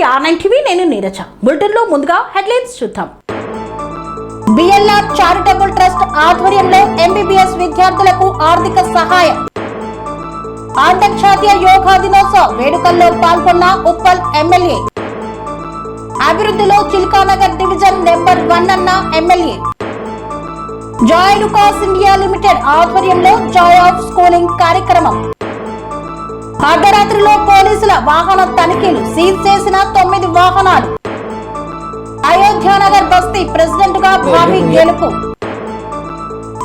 R9 TV, నేను నీరజ. బులెటిన్లో ముందుగా హెడ్లైన్స్ చూద్దాం. బిఎల్ఆర్ చారిటబుల్ ట్రస్ట్ ఆధ్వర్యంలో ఎంబీబీఎస్ విద్యార్థులకు ఆర్థిక సహాయం. అంతర్జాతీయ యోగా దినోత్సవ వేడుకల్లో పాల్గొన్న ఉప్పల్ ఎమ్మెల్యే. అభివృద్ధిలో చిల్కానగర్ డివిజన్ నెంబర్ 1 అన్న MLA. Joy Lucas India limited ఆధ్వర్యంలో జాయ్ ఆఫ్ స్కూలింగ్ కార్యక్రమం. అర్ధరాత్రిలో పోలీసుల వాహన తనిఖీలు, సీజ్ చేసిన 9 వాహనాలు. అయోధ్యానగర్ బస్తీ ప్రెసిడెంట్ గా భావి గెలుపు.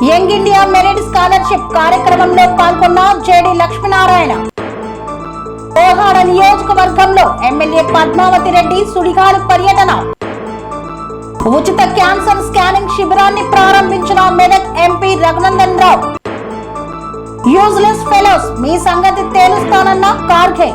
యంగ్ ఇండియా మెరిట్ స్కాలర్షిప్ కార్యక్రమంలో పాల్గొన్న జేడి లక్ష్మీనారాయణ. కోహాడ నియోజకవర్గంలో ఎమ్మెల్యే పద్మావతి రెడ్డి సుడిగాలి పర్యటన. ఉచిత క్యాన్సర్ స్కానింగ్ శిబిరాన్ని ప్రారంభించిన Medak MP Raghunandan Rao. Useless fellows, మీ సంగతి తేలుస్తానన్న ఖార్గే.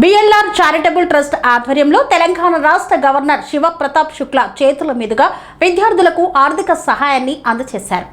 బిఎల్ఆర్ చారిటబుల్ ట్రస్ట్ ఆధ్వర్యంలో తెలంగాణ రాష్ట్ర గవర్నర్ శివ ప్రతాప్ శుక్లా చేతుల మీదుగా విద్యార్థులకు ఆర్థిక సహాయాన్ని అందజేశారు.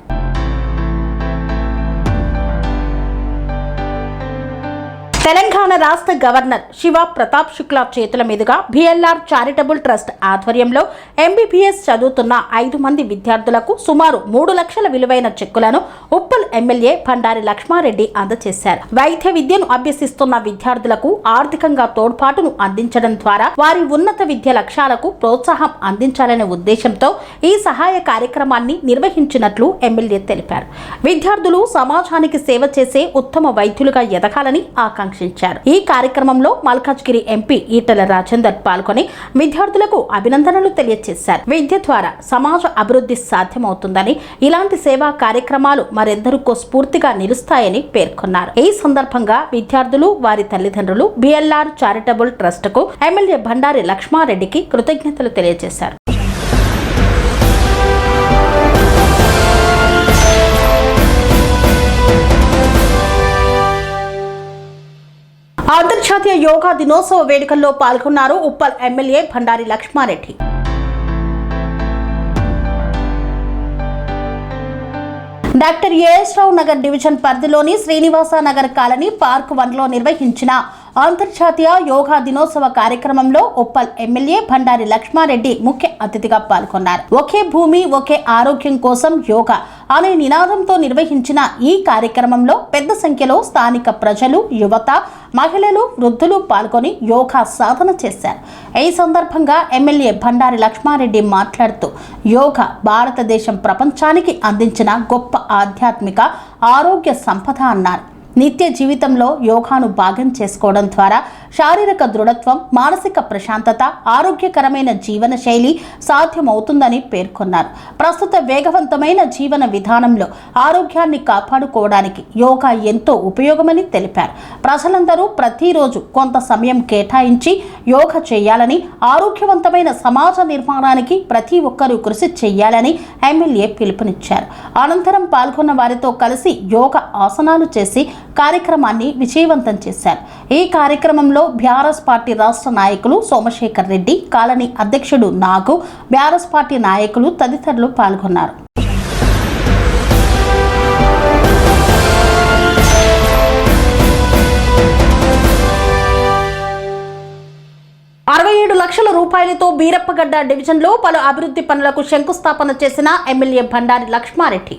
తెలంగాణ రాష్ట్ర గవర్నర్ శివ ప్రతాప్ శుక్లా చేతుల మీదుగా బిఎల్ఆర్ చారిటబుల్ ట్రస్ట్ ఆధ్వర్యంలో ఎంబీబీఎస్ చదువుతున్న 5 మంది విద్యార్థులకు సుమారు 3 లక్షల విలువైన చెక్కులను ఉప్పల్ ఎమ్మెల్యే బండారి లక్ష్మారెడ్డి అందజేశారు. వైద్య విద్యను అభ్యసిస్తున్న విద్యార్థులకు ఆర్థికంగా తోడ్పాటును అందించడం ద్వారా వారి ఉన్నత విద్య లక్ష్యాలకు ప్రోత్సాహం అందించాలనే ఉద్దేశంతో ఈ సహాయ కార్యక్రమాన్ని నిర్వహించినట్లు ఎమ్మెల్యే తెలిపారు. విద్యార్థులు సమాజానికి సేవ చేసే ఉత్తమ వైద్యులుగా ఎదగాలని ఆకాంక్షించారు. ఈ కార్యక్రమంలో మల్కాజ్గిరి ఎంపీ ఈటెల రాజేందర్ పాల్గొని విద్యార్థులకు అభినందనలు తెలియజేశారు. విద్య ద్వారా సమాజ అభివృద్ధి సాధ్యమవుతుందని, ఇలాంటి సేవా కార్యక్రమాలు మరెందరికో స్ఫూర్తిగా నిలుస్తాయని పేర్కొన్నారు. ఈ సందర్భంగా విద్యార్థులు, వారి తల్లిదండ్రులు బిఎల్ఆర్ చారిటబుల్ ట్రస్ట్ కు ఎమ్మెల్యే బండారి లక్ష్మారెడ్డికి కృతజ్ఞతలు తెలియజేశారు. అంతర్జాతీయ యోగా దినోత్సవ వేడుకల్లో పాల్గొన్నారు Uppal MLA Bandari Lakshma Reddy. Doctor AS Rao Nagar division పరిధిలోని శ్రీనివాస నగర్ కాలనీ పార్క్ 1లో నిర్వహించిన అంతర్జాతీయ యోగా దినోత్సవ కార్యక్రమంలో ఉప్పల్ ఎమ్మెల్యే బండారి లక్ష్మారెడ్డి ముఖ్య అతిథిగా పాల్గొన్నారు. ఒకే భూమి ఒకే ఆరోగ్యం కోసం యోగా అనే నినాదంతో నిర్వహించిన ఈ కార్యక్రమంలో పెద్ద సంఖ్యలో స్థానిక ప్రజలు, యువత, మహిళలు, వృద్ధులు పాల్గొని యోగా సాధన చేశారు. ఈ సందర్భంగా ఎమ్మెల్యే బండారి లక్ష్మారెడ్డి మాట్లాడుతూ యోగా భారతదేశం ప్రపంచానికి అందించిన గొప్ప ఆధ్యాత్మిక ఆరోగ్య సంపద అన్నారు. నిత్య జీవితంలో యోగాను భాగం చేసుకోవడం ద్వారా శారీరక దృఢత్వం, మానసిక ప్రశాంతత, ఆరోగ్యకరమైన జీవన శైలి సాధ్యమవుతుందని పేర్కొన్నారు. ప్రస్తుత వేగవంతమైన జీవన విధానంలో ఆరోగ్యాన్ని కాపాడుకోవడానికి యోగా ఎంతో ఉపయోగమని తెలిపారు. ప్రజలందరూ ప్రతిరోజు కొంత సమయం కేటాయించి యోగా చేయాలని, ఆరోగ్యవంతమైన సమాజ నిర్మాణానికి ప్రతి ఒక్కరూ కృషి చేయాలని ఎమ్మెల్యే పిలుపునిచ్చారు. అనంతరం పాల్గొన్న వారితో కలిసి యోగా ఆసనాలు చేసి కార్యక్రమాన్ని విజయవంతం చేశారు. ఈ కార్యక్రమంలో బీఆర్ఎస్ పార్టీ రాష్ట్ర నాయకులు సోమశేఖర్ రెడ్డి, కాలనీ అధ్యక్షుడు నాగు, బీఆర్ఎస్ పార్టీ నాయకులు తదితరులు పాల్గొన్నారు. ₹67 లక్షలతో బీరప్పగడ్డ డివిజన్లో పలు అభివృద్ధి పనులకు శంకుస్థాపన చేసిన ఎమ్మెల్యే బండారి లక్ష్మారెడ్డి.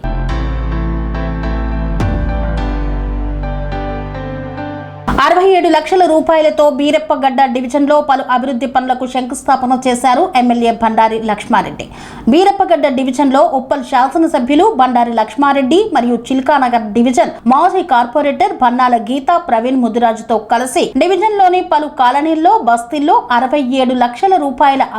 ₹67 లక్షలతో బీరప్పగడ్డ డివిజన్లో పలు అభివృద్ధి పనులకు శంకుస్థాపన చేశారు ఎమ్మెల్యే బండారి లక్ష్మారెడ్డి. బీరప్పగడ్డ డివిజన్లో ఉప్పల్ శాసనసభ్యులు బండారి లక్ష్మారెడ్డి మరియు చిల్కానగర్ డివిజన్ మాజీ కార్పొరేటర్ బన్నాల గీతా ప్రవీణ్ ముదిరాజుతో కలిసి డివిజన్లోని పలు కాలనీల్లో, బస్తీల్లో ₹67 లక్షల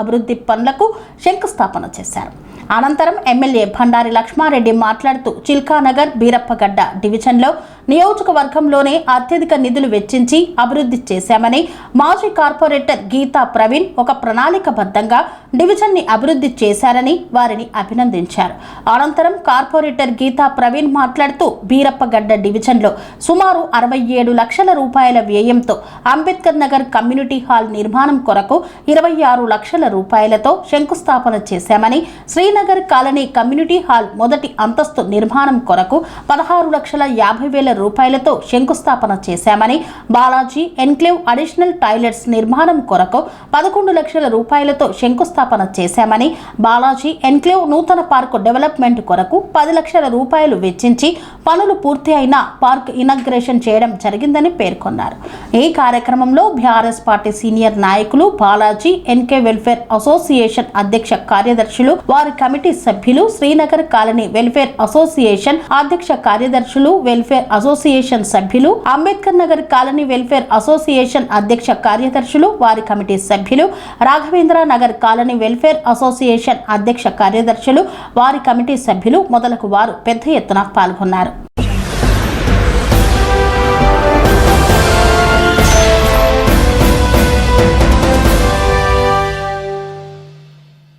అభివృద్ధి పనులకు శంకుస్థాపన చేశారు. అనంతరం ఎమ్మెల్యే బండారి లక్ష్మారెడ్డి మాట్లాడుతూ చిల్కానగర్, బీరప్పగడ్డ డివిజన్లో నియోజకవర్గంలోనే అత్యధిక నిధులు వెచ్చించి అభివృద్ధి చేశామని మాజీ కార్పొరేటర్ గీతా ప్రవీణ్ ఒక ప్రణాళికబద్ధంగా డివిజన్ ని అభివృద్ధి చేశారని వారిని అభినందించారు. అనంతరం కార్పొరేటర్ గీతా ప్రవీణ్ మాట్లాడుతూ బీరప్పగడ్డ డివిజన్ లో సుమారు 67 లక్షల రూపాయల వ్యయంతో అంబేద్కర్ నగర్ కమ్యూనిటీ హాల్ నిర్మాణం కొరకు 26 లక్షల రూపాయలతో శంకుస్థాపన చేశామని, శ్రీనగర్ కాలనీ కమ్యూనిటీ హాల్ మొదటి అంతస్తు నిర్మాణం కొరకు 16,50,000 రూపాయలతో శంకుస్థాపన చేశామని, బాలాజీ ఎన్క్లేవ్ అడిషనల్ టాయిలెట్స్ నిర్మాణం కొరకు 11 లక్షల రూపాయలతో శంకుస్థాపన చేశామని, బాలాజీ ఎన్క్లేవ్ నూతన పార్కు డెవలప్మెంట్ కొరకు 10 లక్షల రూపాయలు వెచ్చించి పనులు పూర్తి అయిన పార్క్ ఇనాగ్రేషన్ చేయడం జరిగిందని పేర్కొన్నారు. ఈ కార్యక్రమంలో బీఆర్ఎస్ పార్టీ సీనియర్ నాయకులు, బాలాజీ ఎన్కే వెల్ఫేర్ అసోసియేషన్ అధ్యక్ష కార్యదర్శులు, వారి కమిటీ సభ్యులు, శ్రీనగర్ కాలనీ వెల్ఫేర్ అసోసియేషన్ అధ్యక్ష కార్యదర్శులు, వెల్ఫేర్ అసోసియేషన్ సభ్యులు, Ambedkar Nagar colony welfare association అధ్యక్ష కార్యదర్శులు, వారి కమిటీ సభ్యులు, Raghavendra Nagar colony welfare association అధ్యక్ష కార్యదర్శులు, వారి కమిటీ సభ్యులు మొదలగు వారు పెద్ద ఎత్తున పాల్గొన్నారు.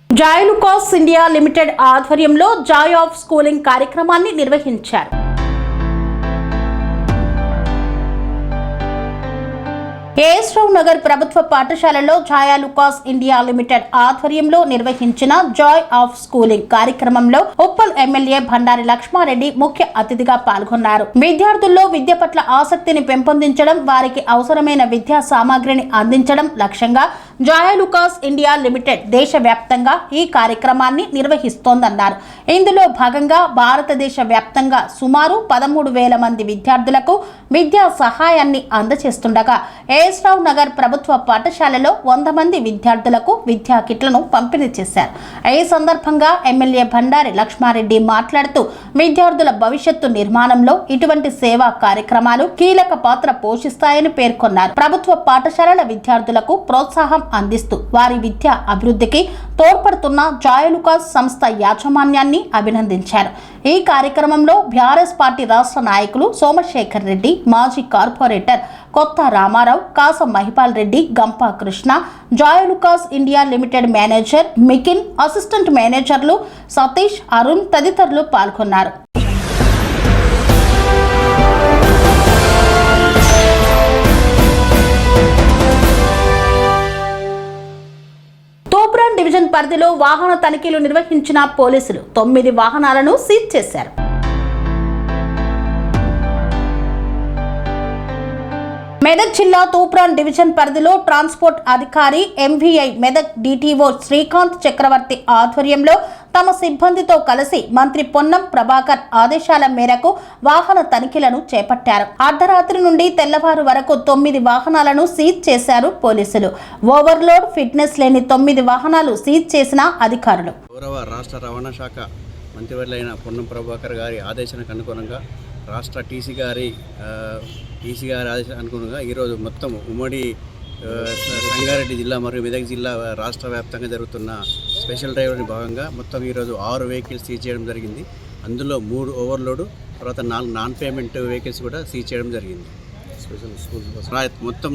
జాయ్ లుకాస్ ఇండియా లిమిటెడ్ ఆధ్వర్యంలో జాయ్ ఆఫ్ స్కూలింగ్ కార్యక్రమాన్ని నిర్వహించారు. ఏఎస్ రావు నగర్ ప్రభుత్వ పాఠశాలలో జాయ్ లుకాస్ ఇండియా లిమిటెడ్ ఆధ్వర్యంలో నిర్వహించిన జాయ్ ఆఫ్ స్కూలింగ్ కార్యక్రమంలో ఉప్పల్ ఎమ్మెల్యే బండారి లక్ష్మారెడ్డి ముఖ్య అతిథిగా పాల్గొన్నారు. విద్యార్థుల్లో విద్య పట్ల ఆసక్తిని పెంపొందించడం, వారికి అవసరమైన విద్యా సామాగ్రిని అందించడం లక్ష్యంగా జాయ్ లుకాస్ ఇండియా లిమిటెడ్ దేశవ్యాప్తంగా ఈ కార్యక్రమాన్ని నిర్వహిస్తోందన్నారు. ఇందులో భాగంగా భారతదేశ వ్యాప్తంగా సుమారు 13,000 మంది విద్యార్థులకు విద్యా సహాయాన్ని అందజేస్తుండగా ఏఎస్ రావు నగర్ ప్రభుత్వ పాఠశాలలో 100 మంది విద్యార్థులకు విద్యా కిట్లను పంపిణీ చేశారు. ఈ సందర్భంగా ఎమ్మెల్యే బండారి లక్ష్మారెడ్డి మాట్లాడుతూ విద్యార్థుల భవిష్యత్తు నిర్మాణంలో ఇటువంటి సేవా కార్యక్రమాలు కీలక పాత్ర పోషిస్తాయని పేర్కొన్నారు. ప్రభుత్వ పాఠశాలల విద్యార్థులకు ప్రోత్సాహం అందిస్తూ వారి విద్యా అభివృద్ధికి తోడ్పడుతున్న జాయ్ లుకాస్ సంస్థ యాజమాన్యాన్ని అభినందించారు. ఈ కార్యక్రమంలో బీఆర్ఎస్ పార్టీ రాష్ట్ర నాయకులు సోమశేఖర్ రెడ్డి, మాజీ corporator Kotha Ramarao, Kasam Mahipal Reddy, Gampa Krishna, Joy Lucas India Limited manager మికిన్, అసిస్టెంట్ మేనేజర్లు సతీష్, అరుణ్ తదితరులు పాల్గొన్నారు. తూప్రాన్ డివిజన్ పరిధిలో వాహన తనిఖీలు నిర్వహించిన పోలీసులు 9 వాహనాలను సీజ్ చేశారు. మెదక్ జిల్లా తూప్రాన్ డివిజన్ పరిధిలో ట్రాన్స్పోర్ట్ అధికారి ఎంవీఐ మెదక్ డిటిఓ శ్రీకాంత్ చక్రవర్తి ఆధ్వర్యంలో తమ సిబ్బందితో కలిసి మంత్రి పొన్నం ప్రభాకర్ ఆదేశాల మేరకు వాహన తనిఖీలను చేపట్టారు. అర్ధరాత్రి నుండి తెల్లవారు వరకు 9 వాహనాలను సీజ్ చేశారు పోలీసులు. ఓవర్లోడ్, ఫిట్నెస్ లేని 9 వాహనాలు సీజ్ చేసిన అధికారులు. గౌరవ రాష్ట్ర రవాణా శాఖ మంత్రివర్యులైన పొన్నం ప్రభాకర్ గారి ఆదేశానికి అనుగుణంగా, రాష్ట్ర టీసీ గారి ఆదేశానికి అనుగుణంగా ఈరోజు మొత్తం ఉమ్మడి సంగారెడ్డి జిల్లా మరియు మెదక్ జిల్లా రాష్ట్ర వ్యాప్తంగా జరుగుతున్న స్పెషల్ డ్రైవ్ని భాగంగా మొత్తం ఈరోజు 6 వెహికల్స్ సీజ్ చేయడం జరిగింది. అందులో 3 ఓవర్లోడ్, తర్వాత 4 నాన్ పేమెంట్ వెహికల్స్ కూడా సీజ్ చేయడం జరిగింది. మొత్తం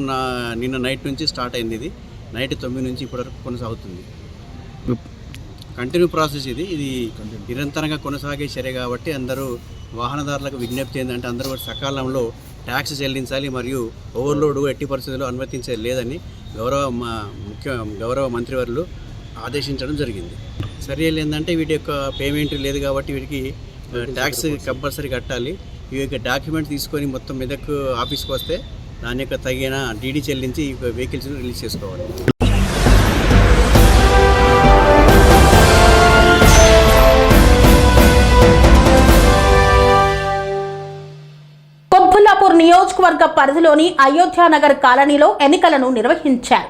నిన్న నైట్ నుంచి స్టార్ట్ అయింది. ఇది నైట్ 9 నుంచి ఇప్పటివరకు కొనసాగుతుంది. కంటిన్యూ ప్రాసెస్ ఇది నిరంతరంగా కొనసాగే చర్య కాబట్టి అందరూ వాహనదారులకు విజ్ఞప్తి ఏంటంటే అందరూ సకాలంలో ట్యాక్స్ చెల్లించాలి మరియు ఓవర్లోడ్ ఎట్టి పరిస్థితుల్లో అనుమతించేది లేదని గౌరవ మంత్రివర్యులు ఆదేశించడం జరిగింది. చర్యలు ఏంటంటే వీటి యొక్క పేమెంట్ లేదు కాబట్టి వీటికి ట్యాక్స్ కంపల్సరీ కట్టాలి. ఈ యొక్క డాక్యుమెంట్ తీసుకొని మొత్తం మెదక్ ఆఫీస్కి వస్తే దాని యొక్క తగిన డీడీ చెల్లించి ఈ వెహికల్స్ని రిలీజ్ చేసుకోవాలి. నియోజకవర్గ పరిధిలోని అయోధ్యానగర్ కాలనీలో ఎన్నికలను నిర్వహించారు.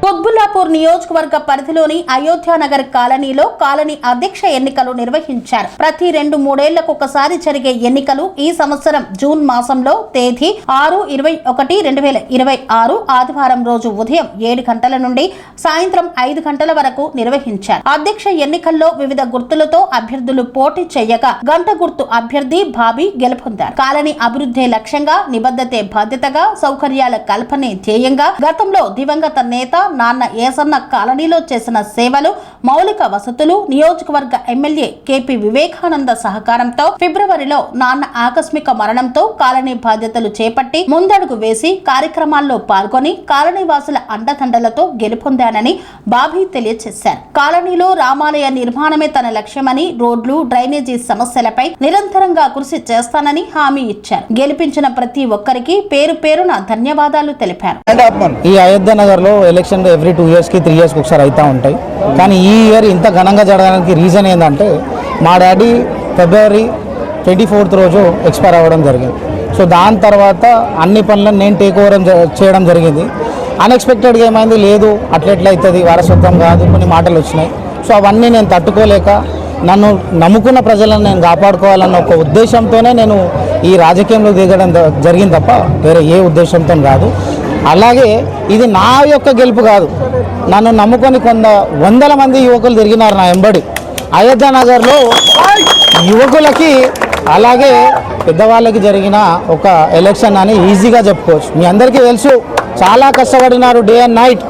కుత్బుల్లాపూర్ నియోజకవర్గ పరిధిలోని అయోధ్యానగర్ కాలనీలో కాలనీ అధ్యక్ష ఎన్నికలు నిర్వహించారు. ప్రతి 2-3 ఏళ్లకు ఒకసారి జరిగే ఎన్నికలు ఈ సంవత్సరం జూన్ మాసంలో తేదీ 6/21/2026 ఆదివారం రోజు ఉదయం 7 గంటల నుండి సాయంత్రం 5 గంటల వరకు నిర్వహించారు. అధ్యక్ష ఎన్నికల్లో వివిధ గుర్తులతో అభ్యర్థులు పోటీ చేయగా గంట గుర్తు అభ్యర్థి బాబీ గెలుపొందారు. కాలనీ అభివృద్ధి లక్ష్యంగా, నిబద్ధతే బాధ్యతగా, సౌకర్యాల కల్పనే ధ్యేయంగా గతంలో దివంగత నేత నాన్న ఏసన్న కాలనీలో చేసిన సేవలు, మౌలిక వసతులు, నియోజకవర్గ ఎమ్మెల్యే కేపీ వివేకానంద సహకారంతో ఫిబ్రవరిలో నాన్న ఆకస్మిక మరణంతో కాలనీ బాధ్యతలు చేపట్టి ముందడుగు వేసి కార్యక్రమాల్లో పాల్గొని కాలనీ వాసుల అండదండలతో గెలుపొందానని బాబీ తెలియజేశారు. కాలనీలో రామాలయ నిర్మాణమే తన లక్ష్యమని, రోడ్లు, డ్రైనేజీ సమస్యలపై నిరంతరంగా కృషి చేస్తానని హామీ ఇచ్చారు. గెలిపించిన ప్రతి ఒక్కరికి పేరు పేరున ధన్యవాదాలు తెలిపారు. ఈ అయోధ్య నగర్ లో ఎలక్షన్ ఎవ్రీ 2 years కి 3 years కి ఒకసారి అవుతూ ఉంటాయి. కానీ ఈ ఇయర్ ఇంత ఘనంగా జరగడానికి రీజన్ ఏంటంటే మా డాడీ ఫిబ్రవరి 24th రోజు ఎక్స్పైర్ అవ్వడం జరిగింది. సో దాని తర్వాత అన్ని పనులను నేను టేక్ ఓవర్ చేయడం జరిగింది. అన్ఎక్స్పెక్టెడ్గా ఏమైంది, లేదు అట్లెట్లా అవుతుంది, వారసత్వం కాదు, కొన్ని మాటలు వచ్చినాయి. సో అవన్నీ నేను తట్టుకోలేక నన్ను నమ్ముకున్న ప్రజలను నేను కాపాడుకోవాలన్న ఒక ఉద్దేశంతోనే నేను ఈ రాజకీయంలో దిగడం జరిగింది తప్ప వేరే ఏ ఉద్దేశంతో కాదు. అలాగే ఇది నా యొక్క గెలుపు కాదు, నన్ను నమ్ముకొని వందల మంది యువకులు తిరిగినారు నా వెంబడి. అయోధ్య నగర్లో యువకులకి అలాగే పెద్దవాళ్ళకి జరిగిన ఒక ఎలక్షన్ అని ఈజీగా చెప్పుకోవచ్చు. మీ అందరికీ తెలుసు, చాలా కష్టపడినారు డే అండ్ నైట్.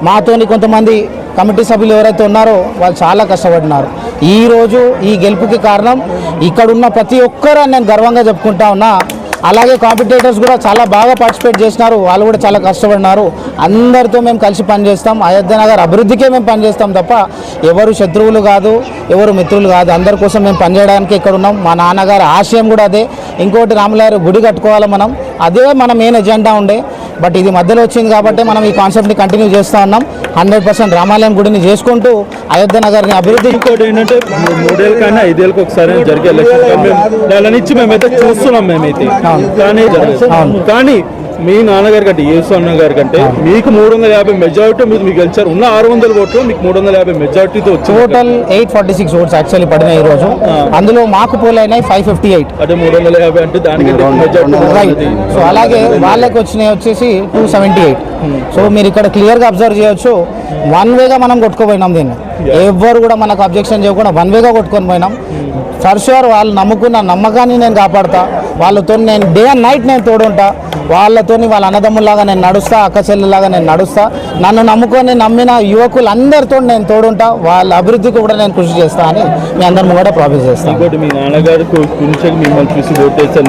మాతోని కొంతమంది కమిటీ సభ్యులు ఎవరైతే ఉన్నారో వాళ్ళు చాలా కష్టపడినారు. ఈరోజు ఈ గెలుపుకి కారణం ఇక్కడున్న ప్రతి ఒక్కరూ నేను గర్వంగా చెప్పుకుంటా ఉన్నా. అలాగే కాంపిటేటర్స్ కూడా చాలా బాగా పార్టిసిపేట్ చేసినారు, వాళ్ళు కూడా చాలా కష్టపడినారు. అందరితో మేము కలిసి పనిచేస్తాం, అయోధ్య నగర్ అభివృద్ధికే మేము పనిచేస్తాం తప్ప ఎవరు శత్రువులు కాదు, ఎవరు మిత్రులు కాదు. అందరి కోసం మేము పనిచేయడానికి ఇక్కడ ఉన్నాం. మా నాన్నగారి ఆశయం కూడా అదే. ఇంకోటి రాములవారి గుడి కట్టుకోవాలి మనం, అదే మన మెయిన్ ఎజెండా ఉండే. బట్ ఇది మధ్యలో వచ్చింది కాబట్టి మనం ఈ కాన్సెప్ట్ని కంటిన్యూ చేస్తూ ఉన్నాం. 100% రామాలయం గుడిని చేసుకుంటూ అయోధ్య నగర్ని అభివృద్ధి. ఇంకోటి ఏంటంటే 3 ఏళ్ళ కన్నా 5 ఏళ్ళకి ఒకసారి జరిగే ఎలక్షన్ దాని నుంచి మేమైతే చూస్తున్నాం. మేమైతే కానీ మీ నాన్నగారి కంటే యేసన్న గారి కంటే మీకు 350 మెజారిటీ మీకు గెలిచారు. ఉన్న 600 ఓట్లు మీకు 350 మెజారిటీతో వచ్చి టోటల్ 846 ఓట్స్ యాక్చువల్లీ పడినాయి ఈ రోజు. అందులో మాకు పోలైనాయి 558, అంటే 350 అంటే దానికంటే మెజారిటీ. సో అలాగే వాళ్ళకి వచ్చినాయి వచ్చేసి 278. సో మీరు ఇక్కడ క్లియర్గా అబ్జర్వ్ చేయొచ్చు, 1 వేగా మనం కొట్టుకుపోయినాం. దీన్ని ఎవ్వరు కూడా మనకు అబ్జెక్షన్ చేయకుండా 1 వేగా కొట్టుకొని పోయినాం. ఫర్ షూర్ వాళ్ళు నమ్ముకున్న నమ్మకాన్ని నేను కాపాడుతా, వాళ్ళతో నేను డే అండ్ నైట్ నేను తోడుంటా, వాళ్ళతో వాళ్ళ అన్నదమ్ములాగా నేను నడుస్తా, అక్క చెల్లెలాగా నేను నడుస్తా. నన్ను నమ్ముకొని నమ్మిన యువకులందరితో నేను తోడుంటా, వాళ్ళ అభివృద్ధికి కూడా నేను కృషి చేస్తా అని మీ అందరిని కూడా ప్రామిస్ చేస్తాను. మీ నాన్నగారు మిమ్మల్ని చూసి ఓటేస్తారు,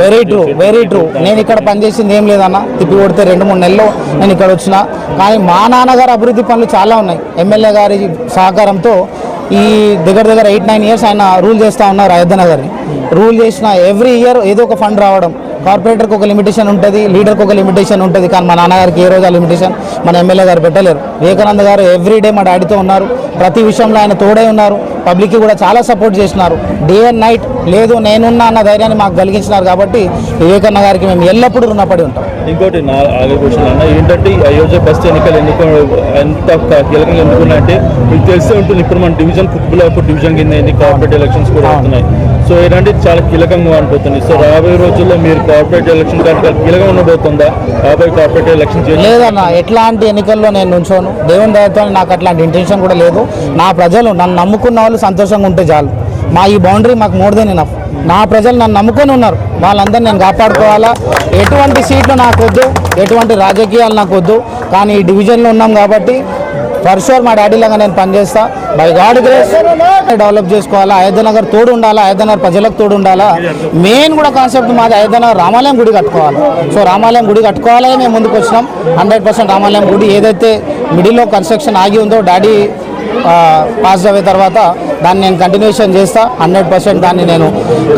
వెరీ ట్రూ, వెరీ ట్రూ. నేను ఇక్కడ పనిచేసింది ఏం లేదన్న, తిప్పి కొడితే 2-3 నెలల్లో నేను ఇక్కడ వచ్చిన. కానీ మా నాన్నగారు అభివృద్ధి పనులు చాలా ఉన్నాయి. ఎమ్మెల్యే గారి సహకారంతో ఈ దగ్గర 8-9 years ఆయన రూల్ చేస్తూ ఉన్నారు అయోధ్య నగర్ని. రూల్ చేసిన ఎవ్రీ ఇయర్ ఏదో ఒక ఫండ్ రావడం. కార్పొరేటర్కి ఒక లిమిటేషన్ ఉంటుంది, లీడర్కి ఒక లిమిటేషన్ ఉంటుంది. కానీ మా నాన్నగారికి ఏ రోజు ఆ లిమిటేషన్ మన ఎమ్మెల్యే గారు పెట్టలేరు. వివేకానంద గారు ఎవ్రీడే మా డాడీతో ఉన్నారు, ప్రతి విషయంలో ఆయన తోడై ఉన్నారు. పబ్లిక్కి కూడా చాలా సపోర్ట్ చేసినారు. డే అండ్ నైట్ లేదు నేనున్నా అన్న ధైర్యాన్ని మాకు కలిగించినారు. కాబట్టి వివేకానంద గారికి మేము ఎల్లప్పుడూ రుణపడి ఉంటాం. ఇంకోటి నా ఆగే క్వశ్చన్ అన్న ఏంటంటే అయోధ్య బస్ట్ ఎన్నికలు ఎంత కీలకంగా ఎందుకున్నాయంటే మీకు తెలిసే ఉంటుంది. ఇప్పుడు మన డివిజన్ కుత్బుల్లాపూర్ డివిజన్ కింద కార్పొరేట్ ఎలక్షన్స్ కూడా అవుతున్నాయి. సో ఏంటంటే చాలా కీలకంగా అనిపోతుంది. సో రాబోయే రోజుల్లో మీరు కార్పొరేట్ ఎలక్షన్ కీలకంగా ఉండబోతుందా? రాబోయే కార్పొరేట్ ఎలక్షన్ లేదన్న, ఎట్లాంటి ఎన్నికల్లో నేను నుంచోను. దేవుని దయతో నాకు అట్లాంటి ఇంటెన్షన్ కూడా లేదు. నా ప్రజలు నన్ను నమ్ముకున్న వాళ్ళు సంతోషంగా ఉంటే చాలు. మా ఈ బౌండరీ మాకు మోర్ దెన్ ఎనఫ్. నా ప్రజలు నన్ను నమ్ముకొని ఉన్నారు, వాళ్ళందరినీ నేను కాపాడుకోవాలా. ఎటువంటి సీట్లు నాకు వద్దు, ఎటువంటి రాజకీయాలు నాకు వద్దు. కానీ ఈ డివిజన్లో ఉన్నాం కాబట్టి ఫర్ షూర్ మా డాడీ లాగా నేను పనిచేస్తా. బై గాడ్ గ్రేస్ డెవలప్ చేసుకోవాలా, అయోధ్య నగర్ తోడు ఉండాలా, అయోధ్య నగర్ ప్రజలకు తోడు ఉండాలా. మెయిన్ కూడా కాన్సెప్ట్ మాది అయోధ్య నగర్ రామాలయం గుడి కట్టుకోవాలి. సో రామాలయం గుడి కట్టుకోవాలని మేము ముందుకు వచ్చినాం. 100% రామాలయం గుడి ఏదైతే మిడిల్లో కన్స్ట్రక్షన్ ఆగి ఉందో డాడీ పాస్ అవే తర్వాత దాన్ని నేను కంటిన్యూషన్ చేస్తా. 100% దాన్ని నేను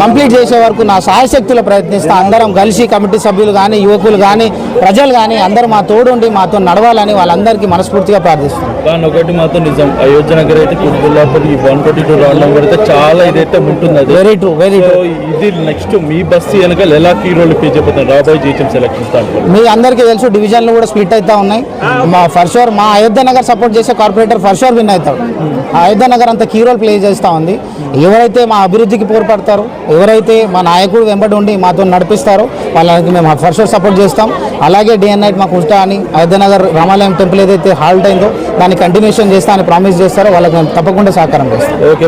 కంప్లీట్ చేసే వరకు నా శాయశక్తులు ప్రయత్నిస్తా. అందరం కలిసి కమిటీ సభ్యులు కానీ, యువకులు కానీ, ప్రజలు కానీ అందరూ మా తోడుండి మాతో నడవాలని వాళ్ళందరికీ మనస్ఫూర్తిగా ప్రార్థిస్తాను. కానీ ఒకటి మాత్రం నిజం, అయోధ్య నగర్ అయితే కుటుంబాలపై 122 రౌండ్ నెంబర్ అయితే చాలా ఇదైతే ఉంటుంది. Very true. ఇది నెక్స్ట్ మీ బస్సు వెనకాల ఎలా కీ రోల్ ప్లే చేయబోతున్నారు రాబోయే జీహెచ్ఎం సెలక్షన్స్ దాంట్లో? మీ అందరికీ తెలుసు, డివిజన్లు కూడా స్ప్లిట్ అవుతా ఉన్నాయి. మా ఫర్ షూర్ మా అయోధ్య నగర్ సపోర్ట్ చేసే కార్పొరేటర్ ఫర్ షూర్ విన్ అవుతాడు. అయోధ్య నగర్ అంత కీ రోల్ ప్లే చేస్తూ ఉంది. ఎవరైతే మా అభివృద్ధికి పోరాడతారో, ఎవరైతే మా నాయకుడు వెంబడి ఉండి మాతో నడిపిస్తారో వాళ్ళకి మేము ఫర్ షూర్ సపోర్ట్ చేస్తాం. అలాగే డే అండ్ నైట్ మాకు ఉంటా అని అయోధ్య నగర్ రామాలయం టెంపుల్ ఏదైతే హాల్ట్ అయిందో దాన్ని కంటిన్యూషన్ చేస్తా అని ప్రామిస్ చేస్తారో వాళ్ళకి మేము తప్పకుండా సహకారం చేస్తాం. ఓకే.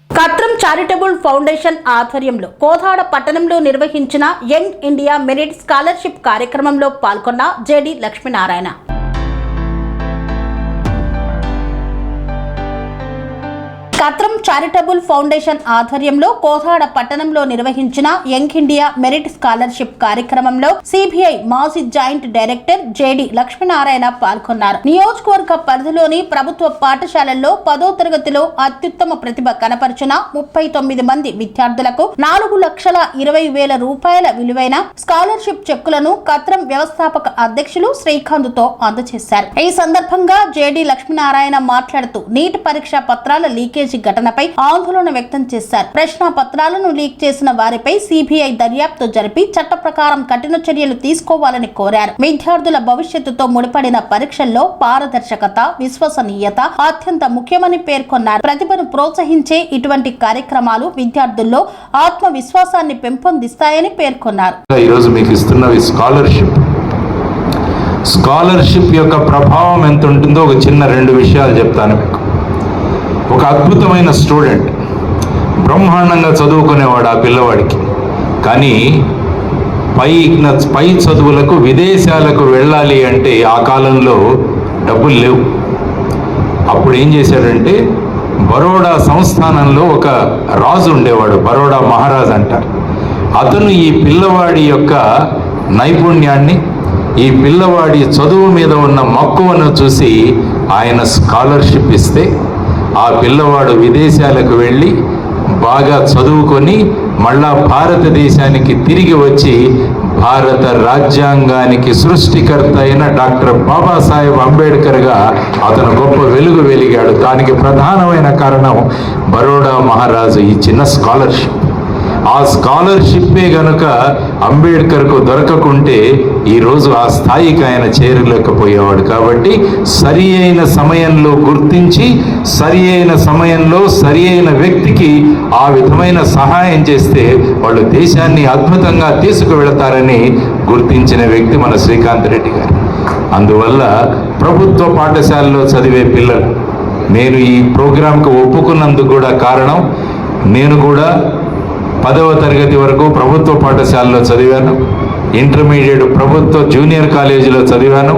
కత్రం చారిటబుల్ ఫౌండేషన్ ఆధ్వర్యంలో కోదాడ పట్టణంలో నిర్వహించిన యంగ్ ఇండియా మెరిట్ స్కాలర్షిప్ కార్యక్రమంలో పాల్గొన్న JD Lakshminarayana. Katram charitable foundation ఆధ్వర్యంలో కోదాడ పట్టణంలో నిర్వహించిన యంగ్ ఇండియా మెరిట్ స్కాలర్షిప్ కార్యక్రమంలో సిబిఐ మాజీ జాయింట్ డైరెక్టర్ జేడి లక్ష్మీనారాయణ పాల్గొన్నారు. నియోజకవర్గ పరిధిలోని ప్రభుత్వ పాఠశాలల్లో 10వ తరగతిలో అత్యుత్తమ ప్రతిభ కనపరిచిన 39 మంది విద్యార్థులకు 4,20,000 రూపాయల విలువైన స్కాలర్షిప్ చెక్కులను కత్రం వ్యవస్థాపక అధ్యక్షులు శ్రీకాంత్ తో అందజేశారు. ఈ సందర్భంగా జేడి లక్ష్మీనారాయణ మాట్లాడుతూ నీట్ పరీక్ష పత్రాల లీకేజ్ ఘటనపై ఆందోళన వ్యక్తం చేశారు. ప్రశ్న పత్రాలను లీక్ చేసిన వారిపై సిబిఐ దర్యాప్తు జరిపి చట్ట ప్రకారం కఠిన చర్యలు తీసుకోవాలని కోరారు. విద్యార్థుల భవిష్యత్తుతో ముడిపడిన పరీక్షల్లో పారదర్శకత, విశ్వసనీయత అత్యంత ముఖ్యమని పేర్కొన్నారు. ప్రతిభను ప్రోత్సహించే ఇటువంటి కార్యక్రమాలు విద్యార్థుల్లో ఆత్మవిశ్వాసాన్ని పెంపొందిస్తాయని పేర్కొన్నారు. ఈరోజు మీకు ఇస్తున్నవి స్కాలర్షిప్ యొక్క ప్రభావం ఎంత ఉంటుందో ఒక చిన్న 2 విషయాలు చెప్తాను మీకు. ఒక అద్భుతమైన స్టూడెంట్, బ్రహ్మాండంగా చదువుకునేవాడు ఆ పిల్లవాడికి. కానీ పై చదువులకు విదేశాలకు వెళ్ళాలి అంటే ఆ కాలంలో డబ్బులు లేవు. అప్పుడు ఏం చేశాడంటే బరోడా సంస్థానంలో ఒక రాజు ఉండేవాడు, బరోడా మహారాజ్ అంటారు. అతను ఈ పిల్లవాడి యొక్క నైపుణ్యాన్ని, ఈ పిల్లవాడి చదువు మీద ఉన్న మక్కువను చూసి ఆయన స్కాలర్షిప్ ఇస్తే ఆ పిల్లవాడు విదేశాలకు వెళ్ళి బాగా చదువుకొని మళ్ళా భారతదేశానికి తిరిగి వచ్చి భారత రాజ్యాంగానికి సృష్టికర్త అయిన డాక్టర్ బాబాసాహెబ్ అంబేద్కర్గా అతను గొప్ప వెలుగు వెలిగాడు. దానికి ప్రధానమైన కారణం బరోడా మహారాజు ఈ చిన్న స్కాలర్షిప్. ఆ స్కాలర్షిప్పే గనుక అంబేద్కర్కు దొరకకుంటే ఈరోజు ఆ స్థాయికి ఆయన చేరలేకపోయేవాడు. కాబట్టి సరి అయిన సమయంలో గుర్తించి, సరి అయిన సమయంలో సరి అయిన వ్యక్తికి ఆ విధమైన సహాయం చేస్తే వాళ్ళు దేశాన్ని అద్భుతంగా తీసుకువెళతారని గుర్తించిన వ్యక్తి మన శ్రీకాంత్ రెడ్డి గారు. అందువల్ల ప్రభుత్వ పాఠశాలలో చదివే పిల్లలు, నేను ఈ ప్రోగ్రాంకు ఒప్పుకున్నందుకు కూడా కారణం, నేను కూడా 10వ తరగతి వరకు ప్రభుత్వ పాఠశాలలో చదివాను, ఇంటర్మీడియట్ ప్రభుత్వ జూనియర్ కాలేజీలో చదివాను,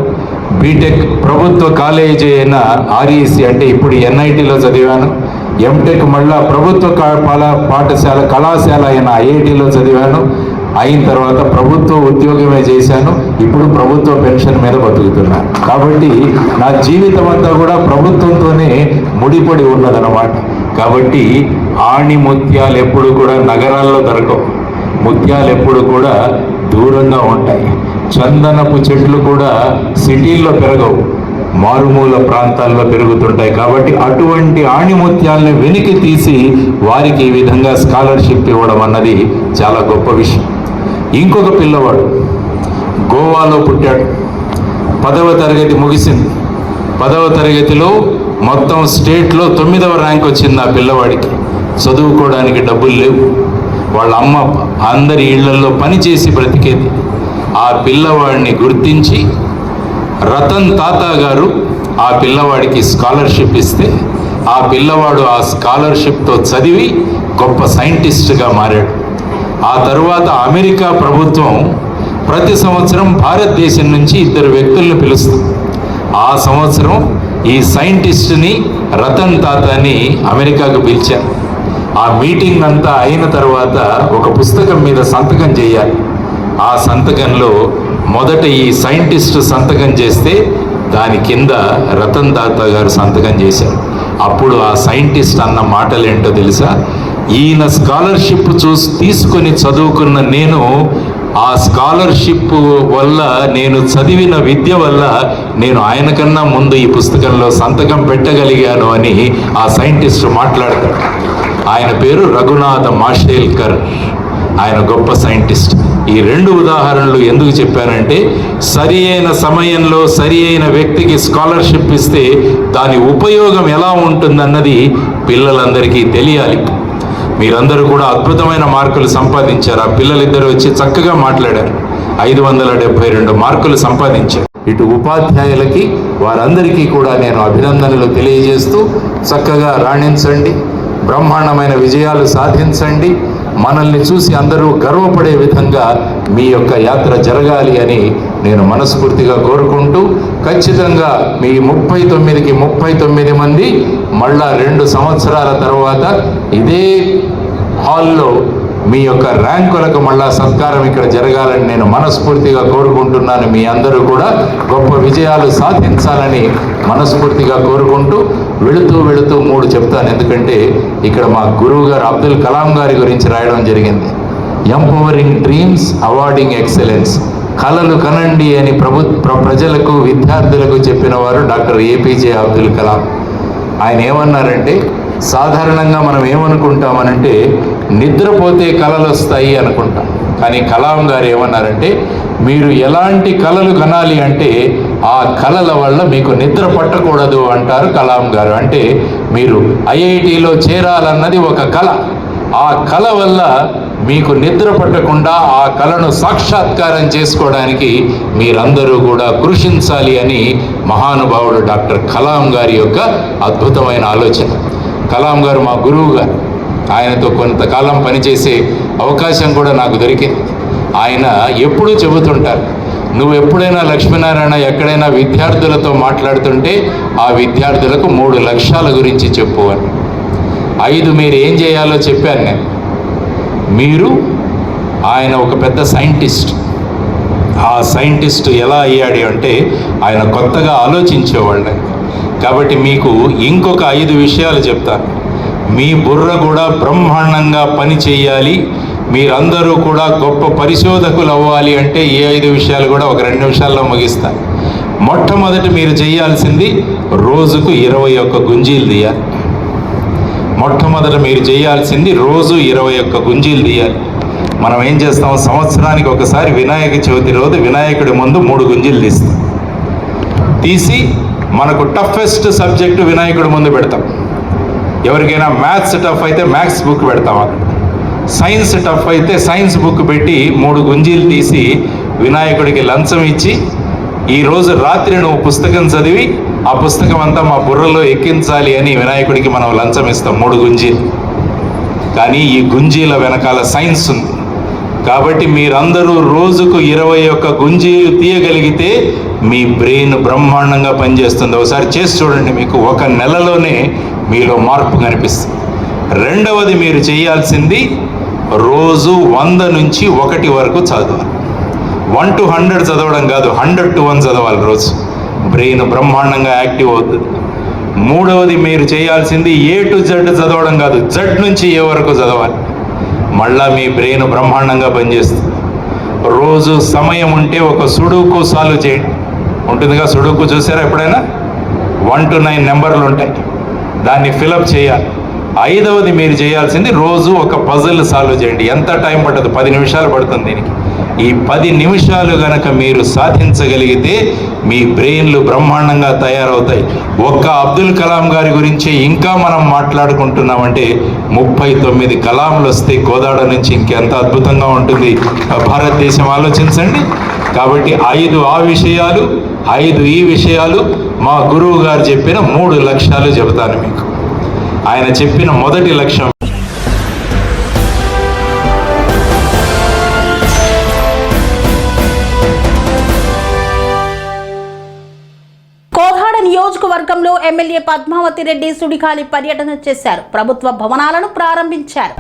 బీటెక్ ప్రభుత్వ కాలేజీ అయిన ఆర్ఈసి అంటే ఇప్పుడు ఎన్ఐటీలో చదివాను, ఎంటెక్ మళ్ళా ప్రభుత్వ కళాశాల అయిన ఐఐటీలో చదివాను. అయిన తర్వాత ప్రభుత్వ ఉద్యోగమే చేశాను. ఇప్పుడు ప్రభుత్వ పెన్షన్ మీద బతుకుతున్నాను. కాబట్టి నా జీవితం అంతా కూడా ప్రభుత్వంతోనే ముడిపడి ఉన్నదన్నమాట. కాబట్టి ఆణి ముత్యాలు ఎప్పుడు కూడా నగరాల్లో దొరకవు, ముత్యాలు ఎప్పుడు కూడా దూరంగా ఉంటాయి. చందనపు చెట్లు కూడా సిటీల్లో పెరగవు, మారుమూల ప్రాంతాల్లో పెరుగుతుంటాయి. కాబట్టి అటువంటి ఆణిముత్యాలను వెలికి తీసి వారికి ఈ విధంగా స్కాలర్షిప్ ఇవ్వడం అన్నది చాలా గొప్ప విషయం. ఇంకొక పిల్లవాడు గోవాలో పుట్టాడు, 10వ తరగతి ముగిసింది. 10వ తరగతిలో మొత్తం స్టేట్లో 9వ ర్యాంక్ వచ్చింది ఆ పిల్లవాడికి. చదువుకోవడానికి డబ్బులు లేవు, వాళ్ళ అమ్మ అందరి ఇళ్లలో పనిచేసి బ్రతికేది. ఆ పిల్లవాడిని గుర్తించి రతన్ తాతా గారు ఆ పిల్లవాడికి స్కాలర్షిప్ ఇస్తే ఆ పిల్లవాడు ఆ స్కాలర్షిప్తో చదివి గొప్ప సైంటిస్ట్గా మారాడు. ఆ తరువాత అమెరికా ప్రభుత్వం ప్రతి సంవత్సరం భారతదేశం నుంచి 2 వ్యక్తులను పిలుస్తుంది. ఆ సంవత్సరం ఈ సైంటిస్ట్ని రతన్ తాతాని అమెరికాకు పిలిచారు. ఆ మీటింగ్ అంతా అయిన తర్వాత ఒక పుస్తకం మీద సంతకం చేయాలి. ఆ సంతకంలో మొదట ఈ సైంటిస్ట్ సంతకం చేస్తే దాని కింద రతన్ టాటా గారు సంతకం చేశారు. అప్పుడు ఆ సైంటిస్ట్ అన్న మాటలేంటో తెలుసా? ఈయన స్కాలర్షిప్ తీసుకొని చదువుకున్న నేను, ఆ స్కాలర్షిప్ వల్ల నేను చదివిన విద్య వల్ల నేను ఆయన కన్నా ముందు ఈ పుస్తకంలో సంతకం పెట్టగలిగాను అని ఆ సైంటిస్ట్ మాట్లాడతాడు. ఆయన పేరు రఘునాథ మాషేల్కర్. ఆయన గొప్ప సైంటిస్ట్. ఈ 2 ఉదాహరణలు ఎందుకు చెప్పానంటే, సరి అయిన సమయంలో సరి అయిన వ్యక్తికి స్కాలర్షిప్ ఇస్తే దాని ఉపయోగం ఎలా ఉంటుందన్నది పిల్లలందరికీ తెలియాలి. మీరందరూ కూడా అద్భుతమైన మార్కులు సంపాదించారు. ఆ పిల్లలిద్దరూ వచ్చి చక్కగా మాట్లాడారు. 572 మార్కులు సంపాదించారు. ఇటు ఉపాధ్యాయులకి వారందరికీ కూడా నేను అభినందనలు తెలియజేస్తూ, చక్కగా రాణించండి, బ్రహ్మాండమైన విజయాలు సాధించండి, మనల్ని చూసి అందరూ గర్వపడే విధంగా మీ యొక్క యాత్ర జరగాలి అని నేను మనస్ఫూర్తిగా కోరుకుంటూ, ఖచ్చితంగా మీ 39కి 39 మంది మళ్ళా 2 సంవత్సరాల తర్వాత ఇదే హాల్లో మీ యొక్క ర్యాంకులకు మళ్ళా సత్కారం ఇక్కడ జరగాలని నేను మనస్ఫూర్తిగా కోరుకుంటున్నాను. మీ అందరూ కూడా గొప్ప విజయాలు సాధించాలని మనస్ఫూర్తిగా కోరుకుంటూ, వెళుతూ 3 చెప్తాను. ఎందుకంటే ఇక్కడ మా గురువు గారు అబ్దుల్ కలాం గారి గురించి రాయడం జరిగింది. Empowering dreams, awarding excellence. కలలు కనండి అని ప్రజలకు, విద్యార్థులకు చెప్పిన వారు డాక్టర్ ఏపీజే అబ్దుల్ కలాం. ఆయన ఏమన్నారంటే, సాధారణంగా మనం ఏమనుకుంటామనంటే నిద్రపోతే కలలు వస్తాయి అనుకుంటాం. కానీ కలాం గారు ఏమన్నారంటే, మీరు ఎలాంటి కలలు కనాలి అంటే ఆ కలల వల్ల మీకు నిద్ర పట్టకూడదు అంటారు కలాం గారు. అంటే మీరు ఐఐటిలో చేరాలన్నది ఒక కళ. ఆ కళ వల్ల మీకు నిద్ర పట్టకుండా ఆ కళను సాక్షాత్కారం చేసుకోవడానికి మీరందరూ కూడా కృషించాలి అని మహానుభావుడు డాక్టర్ కలాం గారి యొక్క అద్భుతమైన ఆలోచన. కలాం గారు మా గురువు గారు. ఆయనతో కొంతకాలం పనిచేసే అవకాశం కూడా నాకు దొరికింది. ఆయన ఎప్పుడూ చెబుతుంటారు, నువ్వు ఎప్పుడైనా లక్ష్మీనారాయణ ఎక్కడైనా విద్యార్థులతో మాట్లాడుతుంటే ఆ విద్యార్థులకు 3 లక్ష్యాల గురించి చెప్పు అని. 5 మీరు ఏం చేయాలో చెప్పాను నేను. ఆయన ఒక పెద్ద సైంటిస్ట్. ఆ సైంటిస్ట్ ఎలా అయ్యాడు అంటే ఆయన కొత్తగా ఆలోచించేవాళ్ళు. కాబట్టి మీకు ఇంకొక 5 విషయాలు చెప్తాను. మీ బుర్ర కూడా బ్రహ్మాండంగా పని చేయాలి, మీరందరూ కూడా గొప్ప పరిశోధకులు అవ్వాలి అంటే ఈ 5 విషయాలు కూడా ఒక 2 నిమిషాల్లో ముగిస్తాను. మొట్టమొదటి మీరు చేయాల్సింది రోజుకు 21 గుంజీలు తీయాలి. మొట్టమొదట మీరు చేయాల్సింది రోజు 21 గుంజీలు తీయాలి. మనం ఏం చేస్తాం, సంవత్సరానికి ఒకసారి వినాయక చవితి రోజు వినాయకుడి ముందు 3 గుంజీలు తీస్తాం. తీసి మనకు టఫెస్ట్ సబ్జెక్టు వినాయకుడి ముందు పెడతాం. ఎవరికైనా మ్యాథ్స్ టఫ్ అయితే మ్యాథ్స్ బుక్ పెడతాం అక్కడ. సైన్స్ టఫ్ అయితే సైన్స్ బుక్ పెట్టి 3 గుంజీలు తీసి వినాయకుడికి లంచం ఇచ్చి, ఈరోజు రాత్రి నువ్వు పుస్తకం చదివి ఆ పుస్తకం అంతా మా బుర్రలో ఎక్కించాలి అని వినాయకుడికి మనం లంచం ఇస్తాం 3 గుంజీలు. కానీ ఈ గుంజీల వెనకాల సైన్స్ ఉంది. కాబట్టి మీరందరూ రోజుకు 21 గుంజీలు తీయగలిగితే మీ బ్రెయిన్ బ్రహ్మాండంగా పనిచేస్తుంది. ఒకసారి చేసి చూడండి, మీకు 1 నెలలోనే మీలో మార్పు కనిపిస్తుంది. రెండవది మీరు చేయాల్సింది రోజు 100 నుంచి 1 వరకు చదవాలి. 1 to 100 చదవడం కాదు, 100 to 1 చదవాలి రోజు. బ్రెయిన్ బ్రహ్మాండంగా యాక్టివ్ అవుతుంది. మూడవది మీరు చేయాల్సింది A to Z చదవడం కాదు, Z నుంచి A వరకు చదవాలి. మళ్ళా మీ బ్రెయిన్ బ్రహ్మాండంగా పనిచేస్తుంది. రోజు సమయం ఉంటే ఒక సుడోకు సాల్వ్ చేయండి. ఉంటుందిగా సుడోకు, చూసారా ఎప్పుడైనా? 1 to 9 నెంబర్లు ఉంటాయి, దాన్ని ఫిలప్ చేయాలి. 5వది మీరు చేయాల్సింది రోజు ఒక పజిల్ సాల్వ్ చేయండి. ఎంత టైం పట్టదు, 10 నిమిషాలు పడుతుంది దీనికి. ఈ 10 నిమిషాలు గనక మీరు సాధించగలిగితే మీ బ్రెయిన్లు బ్రహ్మాండంగా తయారవుతాయి. ఒక్క అబ్దుల్ కలాం గారి గురించి ఇంకా మనం మాట్లాడుకుంటున్నామంటే 39 కలాంలు వస్తే కోదాడ నుంచి ఇంకెంత అద్భుతంగా ఉంటుంది భారతదేశం, ఆలోచించండి. కాబట్టి 5 ఆ విషయాలు, 5 ఈ విషయాలు, మా గురువు గారు చెప్పిన 3 లక్ష్యాలు చెబుతాను మీకు. ఆయన చెప్పిన మొదటి లక్ష్యం, కోదాడ నియోజకవర్గంలో ఎమ్మెల్యే పద్మావతి రెడ్డి సుడిగాలి పర్యటన చేశారు. ప్రభుత్వ భవనాలను ప్రారంభించారు.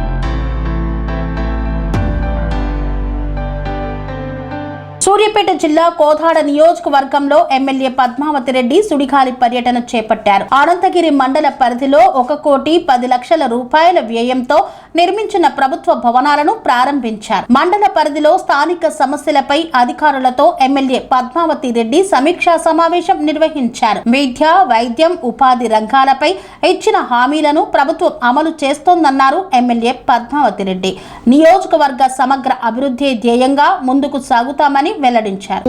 సూర్యాపేట జిల్లా కోదాడ నియోజకవర్గంలో ఎమ్మెల్యే పద్మావతి రెడ్డి సుడిగాలి పర్యటన చేపట్టారు. అనంతగిరి మండల పరిధిలో 1,10,00,000 రూపాయల వ్యయంతో నిర్మించిన ప్రభుత్వ భవనాలను ప్రారంభించారు. మండల పరిధిలో స్థానిక సమస్యలపై అధికారులతో ఎమ్మెల్యే పద్మావతి రెడ్డి సమీక్షా సమావేశం నిర్వహించారు. విద్య, వైద్యం, ఉపాధి రంగాలపై ఇచ్చిన హామీలను ప్రభుత్వం అమలు చేస్తోందన్నారు ఎమ్మెల్యే పద్మావతి రెడ్డి. నియోజకవర్గ సమగ్ర అభివృద్ధి ధ్యేయంగా ముందుకు సాగుతామని వెల్లడించారు.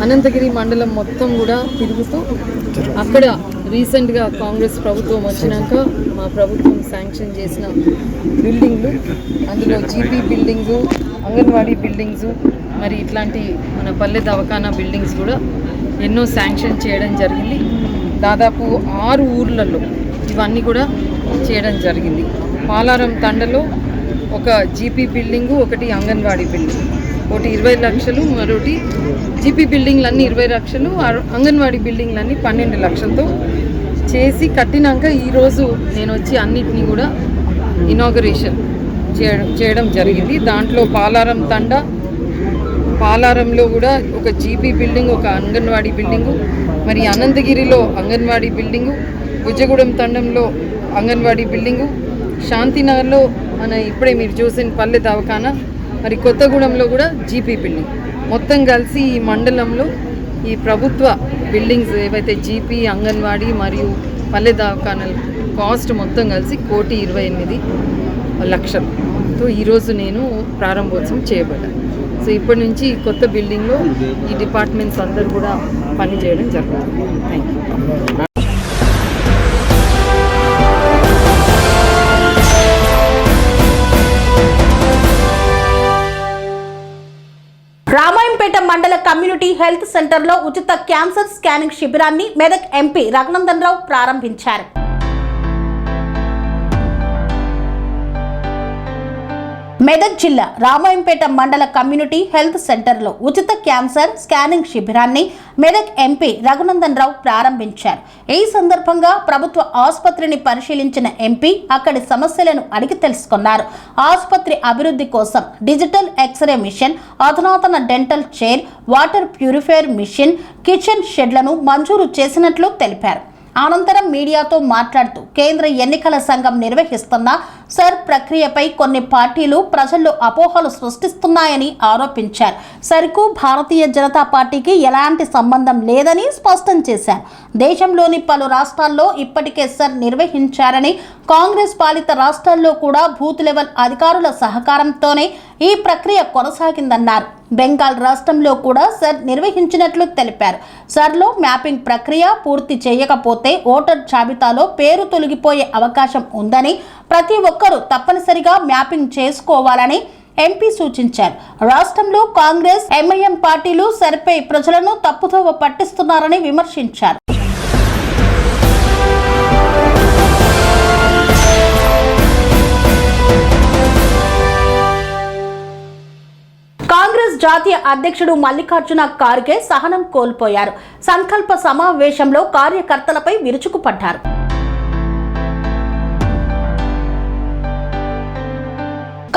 అనంతగిరి మండలం మొత్తం కూడా తిరుగుతూ అక్కడ రీసెంట్గా కాంగ్రెస్ ప్రభుత్వం వచ్చినాక మా ప్రభుత్వం శాంక్షన్ చేసిన బిల్డింగ్లు, అందులో జీపీ బిల్డింగ్సు, అంగన్వాడీ బిల్డింగ్సు, మరి ఇట్లాంటి మన పల్లె దవాఖానా బిల్డింగ్స్ కూడా ఎన్నో శాంక్షన్ చేయడం జరిగింది. దాదాపు 6 ఊర్లలో ఇవన్నీ కూడా చేయడం జరిగింది. పాలారం తండలో ఒక జీపీ బిల్డింగు, ఒకటి అంగన్వాడీ బిల్డింగ్, ఒకటి 20 లక్షలు, మరొకటి జీపీ బిల్డింగ్లన్నీ 20 లక్షలు, అంగన్వాడీ బిల్డింగ్లన్నీ 12 లక్షలతో చేసి కట్టినాక ఈరోజు నేను వచ్చి అన్నిటినీ కూడా ఇనాగరేషన్ చేయడం జరిగింది. దాంట్లో పాలారం తండ, పాలారంలో కూడా ఒక జీపీ బిల్డింగ్, ఒక అంగన్వాడీ బిల్డింగు, మరి అనంతగిరిలో అంగన్వాడీ బిల్డింగు, భుజగూడెం తండంలో అంగన్వాడీ బిల్డింగు, శాంతినగర్లో మన ఇప్పుడే మీరు చూసిన పల్లె దవాఖానా, మరి కొత్తగూడెంలో కూడా జీపీ బిల్డింగ్, మొత్తం కలిసి ఈ మండలంలో ఈ ప్రభుత్వ బిల్డింగ్స్ ఏవైతే జీపీ, అంగన్వాడీ మరియు పల్లె దవాఖానాల కాస్ట్ మొత్తం కలిసి 1,28,00,000తో ఈరోజు నేను ప్రారంభోత్సవం చేయబడ్డాను. సో ఇప్పటి నుంచి కొత్త బిల్డింగ్లో ఈ డిపార్ట్మెంట్స్ అందరూ కూడా పనిచేయడం జరుగుతుంది. Thank you. రామాయంపేట మండల కమ్యూనిటీ హెల్త్ సెంటర్లో ఉచిత క్యాన్సర్ స్కానింగ్ శిబిరాన్ని మెదక్ ఎంపీ రఘునందన్ రావు ప్రారంభించారు. మెదక్ జిల్లా రామాయంపేట మండల కమ్యూనిటీ హెల్త్ సెంటర్లో ఉచిత క్యాన్సర్ స్కానింగ్ శిబిరాన్ని మెదక్ ఎంపీ రఘునందన్ రావు ప్రారంభించారు. ఈ సందర్భంగా ప్రభుత్వ ఆసుపత్రిని పరిశీలించిన ఎంపీ అక్కడి సమస్యలను అడిగి తెలుసుకున్నారు. ఆసుపత్రి అభివృద్ధి కోసం డిజిటల్ ఎక్స్రే మిషన్, అధునాతన dental chair, water purifier machine, kitchen షెడ్లను మంజూరు చేసినట్లు తెలిపారు. అనంతరం మీడియాతో మాట్లాడుతూ కేంద్ర ఎన్నికల సంఘం నిర్వహిస్తున్న సర్ ప్రక్రియపై కొన్ని పార్టీలు ప్రజల్లో అపోహలు సృష్టిస్తున్నాయని ఆరోపించారు. సర్కు భారతీయ జనతా పార్టీకి ఎలాంటి సంబంధం లేదని స్పష్టం చేశారు. దేశంలోని పలు రాష్ట్రాల్లో ఇప్పటికే సర్ నిర్వహించారని, కాంగ్రెస్ పాలిత రాష్ట్రాల్లో కూడా బూత్ లెవెల్ అధికారుల సహకారంతోనే ఈ ప్రక్రియ కొనసాగిందన్నారు. బెంగాల్ రాష్ట్రంలో కూడా సర్ నిర్వహించినట్లు తెలిపారు. సర్లో మ్యాపింగ్ ప్రక్రియ పూర్తి చేయకపోతే ఓటర్ జాబితాలో పేరు తొలగిపోయే అవకాశం ఉందని, ప్రతి ఒక్కరూ తప్పనిసరిగా మ్యాపింగ్ చేసుకోవాలని ఎంపీ సూచించారు. రాష్ట్రంలో కాంగ్రెస్, ఎంఐఎం పార్టీలు సర్పై ప్రజలను తప్పుదోవ పట్టిస్తున్నారని విమర్శించారు. కాంగ్రెస్ జాతీయ అధ్యక్షుడు మల్లికార్జున ఖార్గే సహనం కోల్పోయారు. సంకల్ప సమావేశంలో కార్యకర్తలపై విరుచుకుపడ్డారు.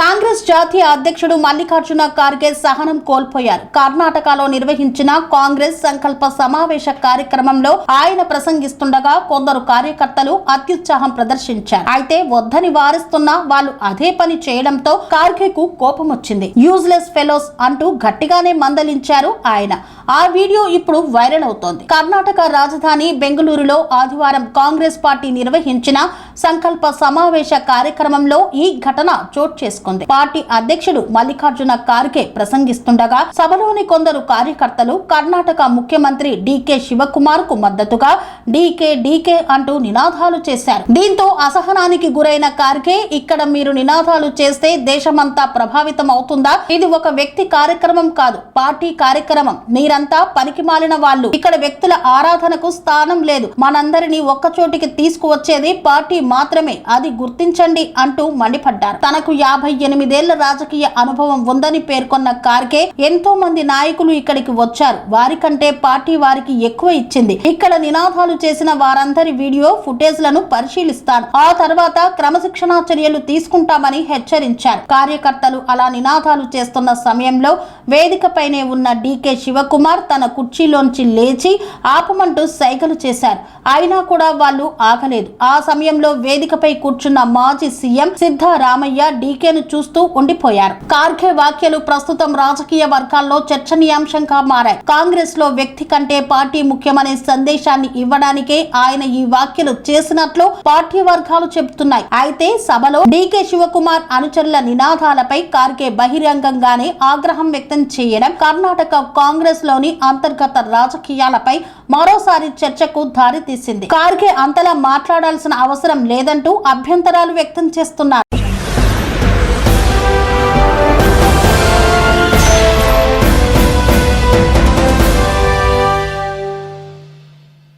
కాంగ్రెస్ జాతీయ అధ్యక్షుడు మల్లికార్జున ఖార్గే సహనం కోల్పోయారు. కర్ణాటకలో నిర్వహించిన కాంగ్రెస్ సంకల్ప సమావేశ కార్యక్రమంలో ఆయన ప్రసంగిస్తుండగా కొందరు కార్యకర్తలు అత్యుత్సాహం ప్రదర్శించారు. అయితే వద్దని వారిస్తున్నా వాళ్ళు అదే పని చేయడంతో ఖార్గేకు కోపం వచ్చింది. యూజ్లెస్ ఫెలోస్ అంటూ గట్టిగానే మందలించారు ఆయన. ఆ వీడియో ఇప్పుడు వైరల్ అవుతోంది. కర్ణాటక రాజధాని బెంగళూరులో ఆదివారం కాంగ్రెస్ పార్టీ నిర్వహించిన సంకల్ప సమావేశ కార్యక్రమంలో ఈ ఘటన చోటు చేసుకుంది. పార్టీ అధ్యక్షుడు మల్లికార్జున ఖార్గే ప్రసంగిస్తుండగా సభలోని కొందరు కార్యకర్తలు కర్ణాటక ముఖ్యమంత్రి డీకే శివకుమార్ కు మద్దతుగా డీకే డీకే అంటూ నినాదాలు చేశారు. దీంతో అసహనానికి గురైన ఖార్గే, ఇక్కడ మీరు నినాదాలు చేస్తే దేశమంతా ప్రభావితం అవుతుందా? ఇది ఒక వ్యక్తి కార్యక్రమం కాదు, పార్టీ కార్యక్రమం. మీరంతా పనికిమాలిన వాళ్ళు. ఇక్కడ వ్యక్తుల ఆరాధనకు స్థానం లేదు. మనందరినీ ఒక్కచోటికి తీసుకువచ్చేది పార్టీ మాత్రమే, అది గుర్తించండి అంటూ మండిపడ్డారు. తనకు 58 ఏళ్ల రాజకీయ అనుభవం ఉందని పేర్కొన్న ఖార్గే ఎంతో మంది నాయకులు ఇక్కడికి వచ్చారు, వారికంటే పార్టీ వారికి ఎక్కువ ఇచ్చింది. ఇక్కడ నినాదాలు చేసిన వారందరి వీడియో ఫుటేజ్లను పరిశీలిస్తాను, ఆ తర్వాత క్రమశిక్షణా చర్యలు తీసుకుంటామని హెచ్చరించారు. కార్యకర్తలు అలా నినాదాలు చేస్తున్న సమయంలో వేదికపైనే ఉన్న డీకే శివకుమార్ తన కుర్చీలోంచి లేచి ఆపమంటూ సైగలు చేశారు. అయినా కూడా వాళ్ళు ఆగలేదు. ఆ సమయంలో వేదికపై కూర్చున్న మాజీ సీఎం సిద్ధరామయ్య డీకేను చూస్తూ ఉండిపోయారు. ఖార్గే వ్యాఖ్యలు ప్రస్తుతం రాజకీయ వర్గాల్లో చర్చనీయాంశంగా మారాయి. కాంగ్రెస్ లో వ్యక్తి కంటే పార్టీ ముఖ్యమనే సందేశాన్ని ఇవ్వడానికే ఆయన ఈ వ్యాఖ్యలు చేసినట్లు పార్టీ వర్గాలు చెబుతున్నాయి. అయితే సభలో డీకే శివకుమార్ అనుచరుల నినాదాలపై ఖార్గే బహిరంగంగానే ఆగ్రహం వ్యక్తం చేయడం కర్ణాటక కాంగ్రెస్ లోని అంతర్గత రాజకీయాలపై మరోసారి చర్చకు దారితీసింది. ఖార్గే అంతలా మాట్లాడాల్సిన అవసరం లేదంటూ అభ్యంతరాలు వ్యక్తం చేస్తున్నారు.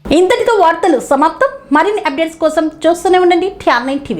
ఇంతటితో వార్తలు సమాప్తం. మరిన్ని అప్డేట్స్ కోసం చూస్తూనే ఉండండి TR9 TV.